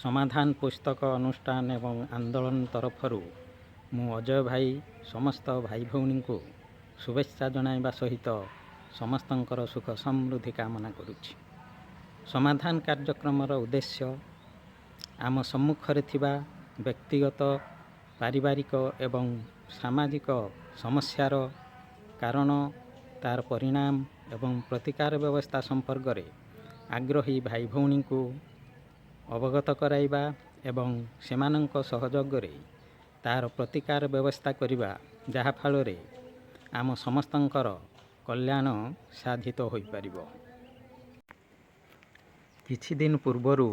ସମାଧାନ ପୁସ୍ତକ ଅନୁଷ୍ଠାନ ଏବଂ ଆନ୍ଦୋଳନ ତରଫରୁ ମୁଁ ଅଜୟ ଭାଇ ସମସ୍ତ ଭାଇ ଭଉଣୀଙ୍କୁ ଶୁଭେଚ୍ଛା ଜଣାଇବା ସହିତ ସମସ୍ତଙ୍କର ସୁଖ ସମୃଦ୍ଧି କାମନା କରୁଛି। ସମାଧାନ କାର୍ଯ୍ୟକ୍ରମର ଉଦ୍ଦେଶ୍ୟ ଆମ ସମ୍ମୁଖରେ ଥିବା ବ୍ୟକ୍ତିଗତ, ପାରିବାରିକ ଏବଂ ସାମାଜିକ ସମସ୍ୟାର କାରଣ, ତାର ପରିଣାମ ଏବଂ ପ୍ରତିକାର ବ୍ୟବସ୍ଥା ସମ୍ପର୍କରେ ଆଗ୍ରହୀ ଭାଇ ଭଉଣୀଙ୍କୁ ଅବଗତ କରାଇବା ଏବଂ ସେମାନଙ୍କ ସହଯୋଗରେ ତାର ପ୍ରତିକାର ବ୍ୟବସ୍ଥା କରିବା, ଯାହାଫଳରେ ଆମ ସମସ୍ତଙ୍କର କଲ୍ୟାଣ ସାଧିତ ହୋଇପାରିବ। କିଛି ଦିନ ପୂର୍ବରୁ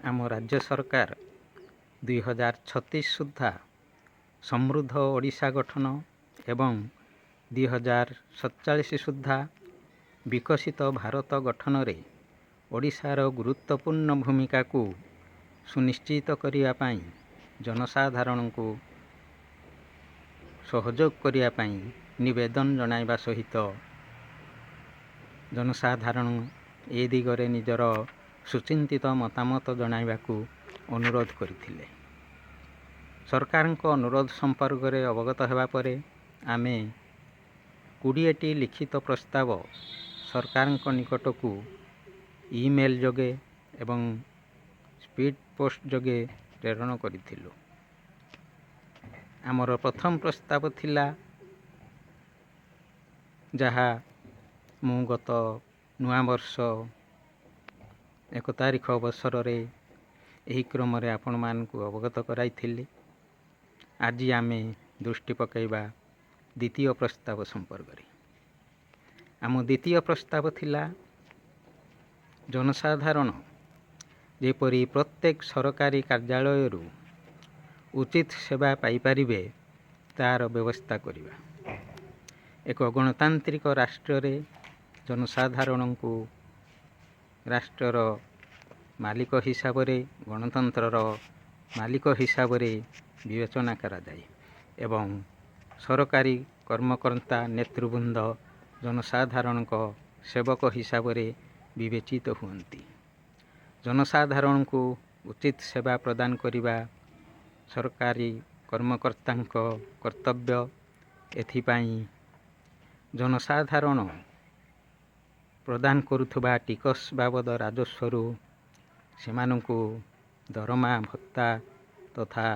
ଆମ ରାଜ୍ୟ ସରକାର 2036 ସୁଦ୍ଧା ସମୃଦ୍ଧ ଓଡ଼ିଶା ଗଠନ ଏବଂ 2047 ସୁଦ୍ଧା ବିକଶିତ ଭାରତ ଗଠନରେ ଓଡ଼ିଶାର ଗୁରୁତ୍ୱପୂର୍ଣ୍ଣ ଭୂମିକାକୁ ସୁନିଶ୍ଚିତ କରିବା ପାଇଁ ଜନସାଧାରଣଙ୍କୁ ସହଯୋଗ କରିବା ପାଇଁ ନିବେଦନ ଜଣାଇବା ସହିତ ଜନସାଧାରଣ ଏ ଦିଗରେ ନିଜର ସୁଚିନ୍ତିତ ମତାମତ ଜଣାଇବାକୁ ଅନୁରୋଧ କରିଥିଲେ। ସରକାରଙ୍କ ଅନୁରୋଧ ସମ୍ପର୍କରେ ଅବଗତ ହେବା ପରେ ଆମେ 20ଟି ଲିଖିତ ପ୍ରସ୍ତାବ ସରକାରଙ୍କ ନିକଟକୁ ଇମେଲ ଯୋଗେ ଏବଂ ସ୍ପିଡ୍ ପୋଷ୍ଟ ଯୋଗେ ପ୍ରେରଣ କରିଥିଲୁ। ଆମର ପ୍ରଥମ ପ୍ରସ୍ତାବ ଥିଲା, ଯାହା ମୁଁ ଗତ ନୂଆବର୍ଷ 1 ତାରିଖ ଅବସରରେ ଏହି କ୍ରମରେ ଆପଣମାନଙ୍କୁ ଅବଗତ କରାଇଥିଲି। ଆଜି ଆମେ ଦୃଷ୍ଟି ପକାଇବା ଦ୍ୱିତୀୟ ପ୍ରସ୍ତାବ ସମ୍ପର୍କରେ। ଆମ ଦ୍ୱିତୀୟ ପ୍ରସ୍ତାବ ଥିଲା, ଜନସାଧାରଣ ଯେପରି ପ୍ରତ୍ୟେକ ସରକାରୀ କାର୍ଯ୍ୟାଳୟରୁ ଉଚିତ ସେବା ପାଇପାରିବେ ତାର ବ୍ୟବସ୍ଥା କରିବା। ଏକ ଗଣତାନ୍ତ୍ରିକ ରାଷ୍ଟ୍ରରେ ଜନସାଧାରଣଙ୍କୁ ରାଷ୍ଟ୍ରର ମାଲିକ ହିସାବରେ, ଗଣତନ୍ତ୍ରର ମାଲିକ ହିସାବରେ ବିବେଚନା କରାଯାଏ ଏବଂ ସରକାରୀ କର୍ମକର୍ତ୍ତା ନେତୃବୃନ୍ଦ ଜନସାଧାରଣଙ୍କ ସେବକ ହିସାବରେ ବିବେଚିତ ହୁଅନ୍ତି। ଜନସାଧାରଣଙ୍କୁ ଉଚିତ ସେବା ପ୍ରଦାନ କରିବା ସରକାରୀ କର୍ମକର୍ତ୍ତାଙ୍କ କର୍ତ୍ତବ୍ୟ। ଏଥିପାଇଁ ଜନସାଧାରଣ ପ୍ରଦାନ କରୁଥିବା ଟିକସ ବାବଦ ରାଜସ୍ୱରୁ ସେମାନଙ୍କୁ ଦରମା ଭତ୍ତା ତଥା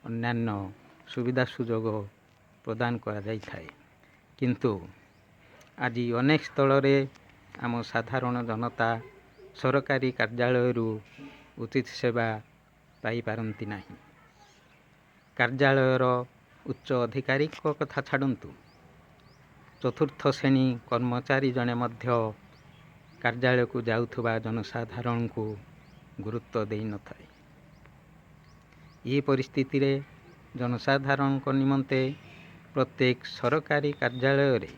ଅନ୍ୟାନ୍ୟ ସୁବିଧା ସୁଯୋଗ ପ୍ରଦାନ କରାଯାଇଥାଏ। କିନ୍ତୁ ଆଜି ଅନେକ ସ୍ଥଳରେ ଆମ ସାଧାରଣ ଜନତା ସରକାରୀ କାର୍ଯ୍ୟାଳୟରୁ ଉଚିତ ସେବା ପାଇପାରନ୍ତି ନାହିଁ। କାର୍ଯ୍ୟାଳୟର ଉଚ୍ଚ ଅଧିକାରୀଙ୍କ କଥା ଛାଡ଼ନ୍ତୁ, ଚତୁର୍ଥ ଶ୍ରେଣୀ କର୍ମଚାରୀ ଜଣେ ମଧ୍ୟ କାର୍ଯ୍ୟାଳୟକୁ ଯାଉଥିବା ଜନସାଧାରଣଙ୍କୁ ଗୁରୁତ୍ୱ ଦେଇନଥାଏ। ଏ ପରିସ୍ଥିତିରେ ଜନସାଧାରଣଙ୍କ ନିମନ୍ତେ ପ୍ରତ୍ୟେକ ସରକାରୀ କାର୍ଯ୍ୟାଳୟରେ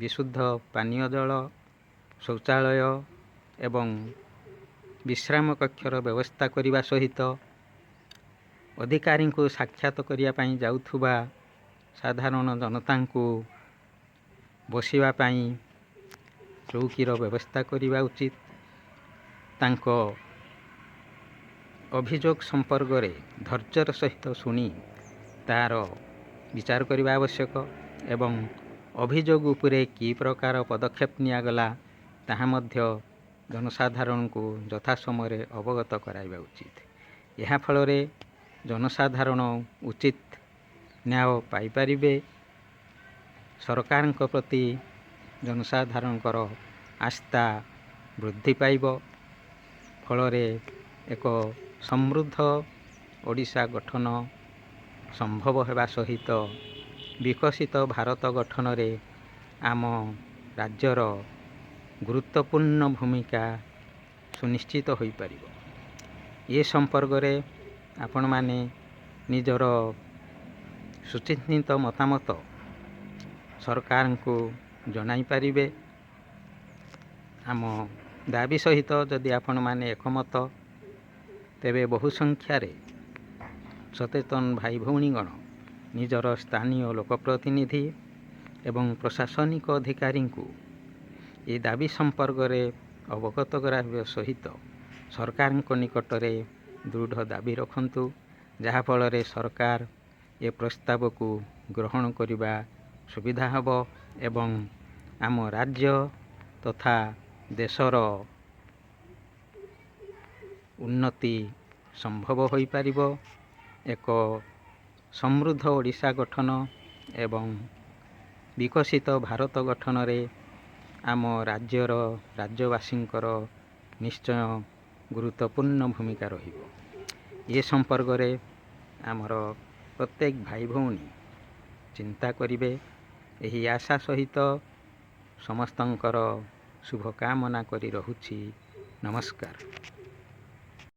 ବିଶୁଦ୍ଧ ପାନୀୟ ଜଳ, ଶୌଚାଳୟ ଏବଂ ବିଶ୍ରାମ କକ୍ଷର ବ୍ୟବସ୍ଥା କରିବା ସହିତ ଅଧିକାରୀଙ୍କୁ ସାକ୍ଷାତ କରିବା ପାଇଁ ଯାଉଥିବା ସାଧାରଣ ଜନତାଙ୍କୁ ବସିବା ପାଇଁ ଚୌକିର ବ୍ୟବସ୍ଥା କରିବା ଉଚିତ। ତାଙ୍କ ଅଭିଯୋଗ ସମ୍ପର୍କରେ ଧୈର୍ଯ୍ୟର ସହିତ ଶୁଣି ତାର ବିଚାର କରିବା ଆବଶ୍ୟକ ଏବଂ ଅଭିଯୋଗ ଉପରେ କି ପ୍ରକାର ପଦକ୍ଷେପ ନିଆଗଲା ତାହା ମଧ୍ୟ ଜନସାଧାରଣଙ୍କୁ ଯଥା ସମୟରେ ଅବଗତ କରାଇବା ଉଚିତ। ଏହା ଫଳରେ ଜନସାଧାରଣ ଉଚିତ ନ୍ୟାୟ ପାଇପାରିବେ। ସରକାରଙ୍କ ପ୍ରତି ଜନସାଧାରଣଙ୍କର ଆସ୍ଥା ବୃଦ୍ଧି ପାଇବ। ଫଳରେ ଏକ ସମୃଦ୍ଧ ଓଡ଼ିଶା ଗଠନ ସମ୍ଭବ ହେବା ସହିତ ବିକଶିତ ଭାରତ ଗଠନରେ ଆମ ରାଜ୍ୟର ଗୁରୁତ୍ୱପୂର୍ଣ୍ଣ ଭୂମିକା ସୁନିଶ୍ଚିତ ହୋଇପାରିବ। ଏ ସମ୍ପର୍କରେ ଆପଣମାନେ ନିଜର ସୁଚିନ୍ତିତ ମତାମତ ସରକାରଙ୍କୁ ଜଣାଇପାରିବେ। ଆମ ଦାବି ସହିତ ଯଦି ଆପଣମାନେ ଏକମତ, ତେବେ ବହୁ ସଂଖ୍ୟାରେ ସଚେତନ ଭାଇ ଭଉଣୀଗଣ ନିଜର ସ୍ଥାନୀୟ ଲୋକପ୍ରତିନିଧି ଏବଂ ପ୍ରଶାସନିକ ଅଧିକାରୀଙ୍କୁ ଏ ଦାବି ସମ୍ପର୍କରେ ଅବଗତ କରାଇବା ସହିତ ସରକାରଙ୍କ ନିକଟରେ ଦୃଢ଼ ଦାବି ରଖନ୍ତୁ, ଯାହାଫଳରେ ସରକାର ଏ ପ୍ରସ୍ତାବକୁ ଗ୍ରହଣ କରିବା ସୁବିଧା ହେବ ଏବଂ ଆମ ରାଜ୍ୟ ତଥା ଦେଶର ଉନ୍ନତି ସମ୍ଭବ ହୋଇପାରିବ। ଏକ ସମୃଦ୍ଧ ଓଡ଼ିଶା ଗଠନ ଏବଂ ବିକଶିତ ଭାରତ ଗଠନରେ ଆମ ରାଜ୍ୟବାସୀଙ୍କର ନିଶ୍ଚୟ ଗୁରୁତ୍ୱପୂର୍ଣ୍ଣ ଭୂମିକା ରହିବ। ଏ ସମ୍ପର୍କରେ ଆମର ପ୍ରତ୍ୟେକ ଭାଇ ଭଉଣୀ ଚିନ୍ତା କରିବେ, ଏହି ଆଶା ସହିତ ସମସ୍ତଙ୍କର ଶୁଭକାମନା କରି ରହୁଛି। ନମସ୍କାର।